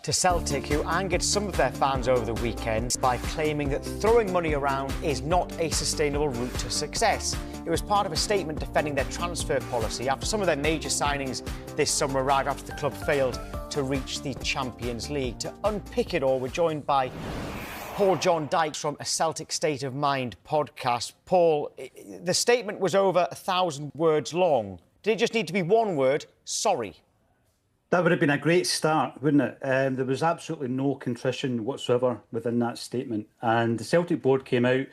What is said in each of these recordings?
to Celtic, who angered some of their fans over the weekend by claiming that throwing money around is not a sustainable route to success. It was part of a statement defending their transfer policy after some of their major signings this summer arrived after the club failed to reach the Champions League. To unpick it all, we're joined by Paul John Dykes from a Celtic State of Mind podcast. Paul, the statement was over 1,000 words long. Did it just need to be one word, sorry? That would have been a great start, wouldn't it? There was absolutely no contrition whatsoever within that statement. And the Celtic board came out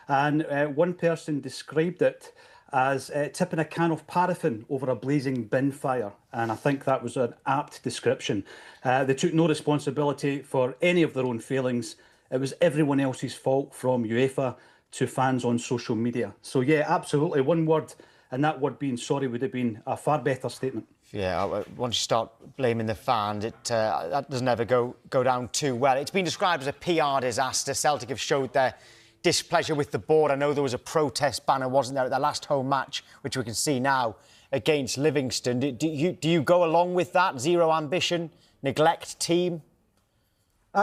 and one person described it as tipping a can of paraffin over a blazing bin fire. And I think that was an apt description. They took no responsibility for any of their own failings. It was everyone else's fault, from UEFA to fans on social media. So, yeah, absolutely. One word, and that word being sorry would have been a far better statement. Yeah, once you start blaming the fans, that doesn't ever go down too well. It's been described as a PR disaster. Celtic have showed their displeasure with the board. I know there was a protest banner, wasn't there, at their last home match, which we can see now, against Livingston. Do you go along with that? Zero ambition, neglect team?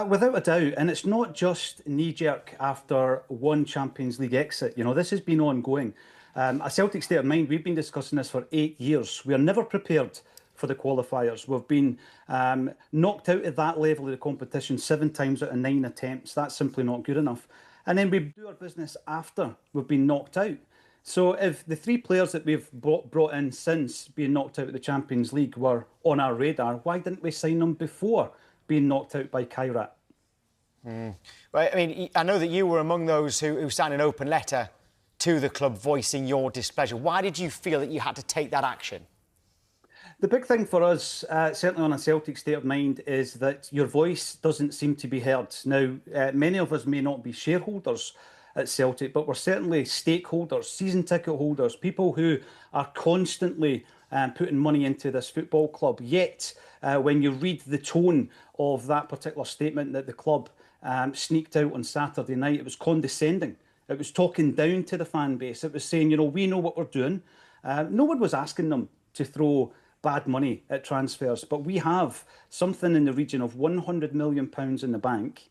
Without a doubt, and it's not just knee-jerk after one Champions League exit. You know, this has been ongoing. A Celtic State of Mind, we've been discussing this for 8 years. We are never prepared for the qualifiers. We've been knocked out at that level of the competition 7 times out of 9 attempts. That's simply not good enough. And then we do our business after we've been knocked out. So if the 3 players that we've brought in since being knocked out of the Champions League were on our radar, why didn't we sign them before being knocked out by Kairat? Well, I mean, I know that you were among those who signed an open letter to the club voicing your displeasure. Why did you feel that you had to take that action? The big thing for us, certainly on a Celtic State of Mind, is that your voice doesn't seem to be heard. Now, many of us may not be shareholders at Celtic, but we're certainly stakeholders, season ticket holders, people who are constantly putting money into this football club. Yet, when you read the tone of that particular statement that the club sneaked out on Saturday night, it was condescending. It was talking down to the fan base. It was saying, you know, we know what we're doing. No one was asking them to throw bad money at transfers, but we have something in the region of £100 million in the bank.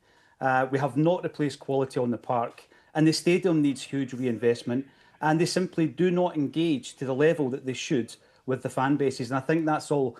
We have not replaced quality on the park, and the stadium needs huge reinvestment, and they simply do not engage to the level that they should with the fan bases. And I think that's all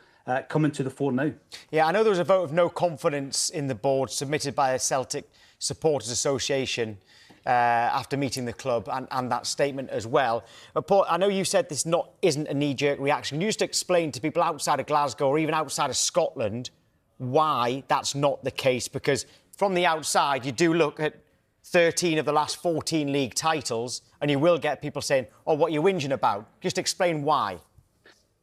coming to the fore now. Yeah, I know there was a vote of no confidence in the board submitted by the Celtic Supporters Association after meeting the club and that statement as well. But Paul, I know you said this isn't a knee-jerk reaction. Can you just explain to people outside of Glasgow or even outside of Scotland why that's not the case? Because from the outside, you do look at 13 of the last 14 league titles and you will get people saying, oh, what are you whinging about? Just explain why.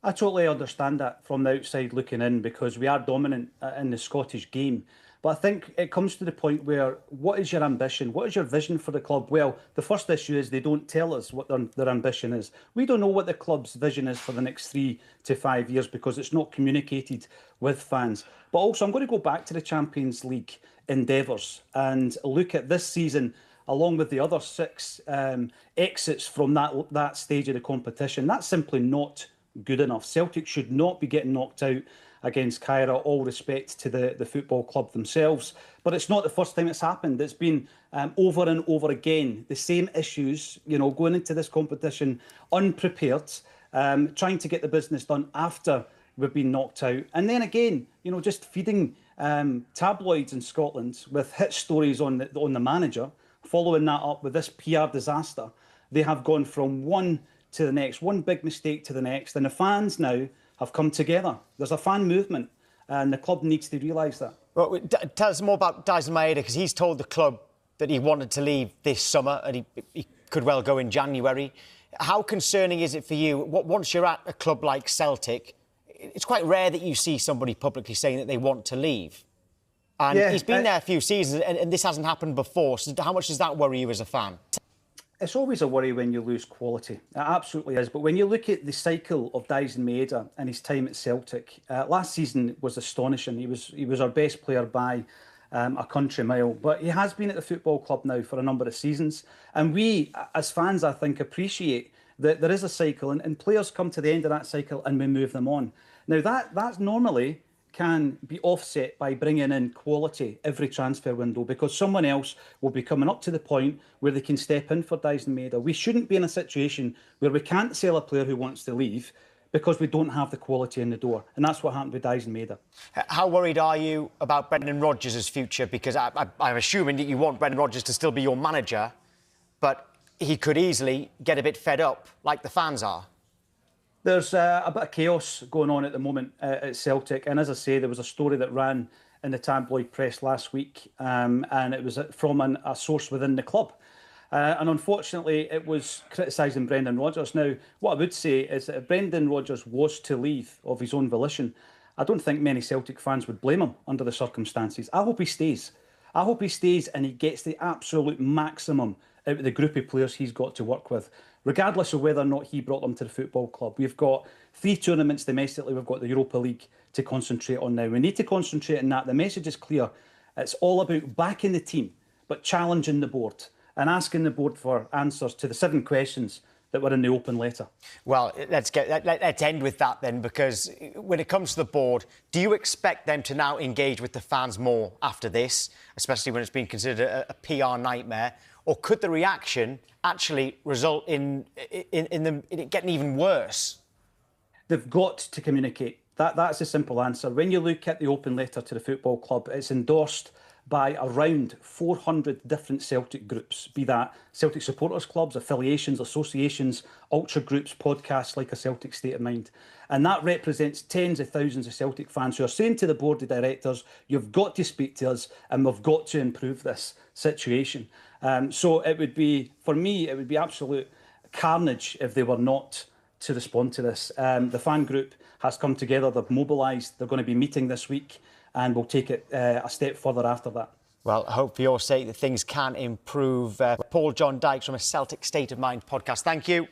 I totally understand that from the outside looking in, because we are dominant in the Scottish game. But I think it comes to the point where, what is your ambition? What is your vision for the club? Well, the first issue is they don't tell us what their ambition is. We don't know what the club's vision is for the next 3 to 5 years because it's not communicated with fans. But also, I'm going to go back to the Champions League endeavours and look at this season along with the other 6 exits from that stage of the competition. That's simply not good enough. Celtic should not be getting knocked out against Kairat. All respect to the football club themselves. But it's not the first time it's happened. It's been over and over again. The same issues, you know, going into this competition unprepared, trying to get the business done after we've been knocked out. And then again, you know, just feeding tabloids in Scotland with hit stories on the manager, following that up with this PR disaster. They have gone from one to the next, one big mistake to the next. And the fans now have come together. There's a fan movement, and the club needs to realise that. Well, tell us more about Dyson Maeda, because he's told the club that he wanted to leave this summer and he could well go in January. How concerning is it for you? Once you're at a club like Celtic, it's quite rare that you see somebody publicly saying that they want to leave. And he's been there a few seasons, and this hasn't happened before. So how much does that worry you as a fan? It's always a worry when you lose quality. It absolutely is. But when you look at the cycle of Dyson Maeda and his time at Celtic, last season was astonishing. He was our best player by a country mile. But he has been at the football club now for a number of seasons. And we, as fans, I think, appreciate that there is a cycle and players come to the end of that cycle and we move them on. Now, that's normally can be offset by bringing in quality every transfer window, because someone else will be coming up to the point where they can step in for Dyson Maeda. We shouldn't be in a situation where we can't sell a player who wants to leave because we don't have the quality in the door. And that's what happened with Dyson Maeda. How worried are you about Brendan Rodgers' future? Because I'm assuming that you want Brendan Rodgers to still be your manager, but he could easily get a bit fed up, like the fans are. There's a bit of chaos going on at the moment at Celtic. And as I say, there was a story that ran in the tabloid press last week, and it was from a source within the club. And unfortunately, it was criticising Brendan Rodgers. Now, what I would say is that if Brendan Rodgers was to leave of his own volition, I don't think many Celtic fans would blame him under the circumstances. I hope he stays. I hope he stays and he gets the absolute maximum out of the group of players he's got to work with, regardless of whether or not he brought them to the football club. We've got 3 tournaments domestically. We've got the Europa League to concentrate on now. We need to concentrate on that. The message is clear. It's all about backing the team, but challenging the board and asking the board for answers to the 7 questions that were in the open letter. Well, let's end with that then, because when it comes to the board, do you expect them to now engage with the fans more after this, especially when it's been considered a PR nightmare? Or could the reaction actually result in it getting even worse? They've got to communicate. That's a simple answer. When you look at the open letter to the football club, it's endorsed by around 400 different Celtic groups, be that Celtic supporters clubs, affiliations, associations, ultra groups, podcasts like A Celtic State of Mind. And that represents tens of thousands of Celtic fans who are saying to the board of directors, you've got to speak to us and we've got to improve this situation. So it would be, for me, it would be absolute carnage if they were not to respond to this. The fan group has come together, they've mobilised, they're going to be meeting this week, and we'll take it a step further after that. Well, I hope for your sake that things can improve. Paul John Dykes from A Celtic State of Mind podcast. Thank you.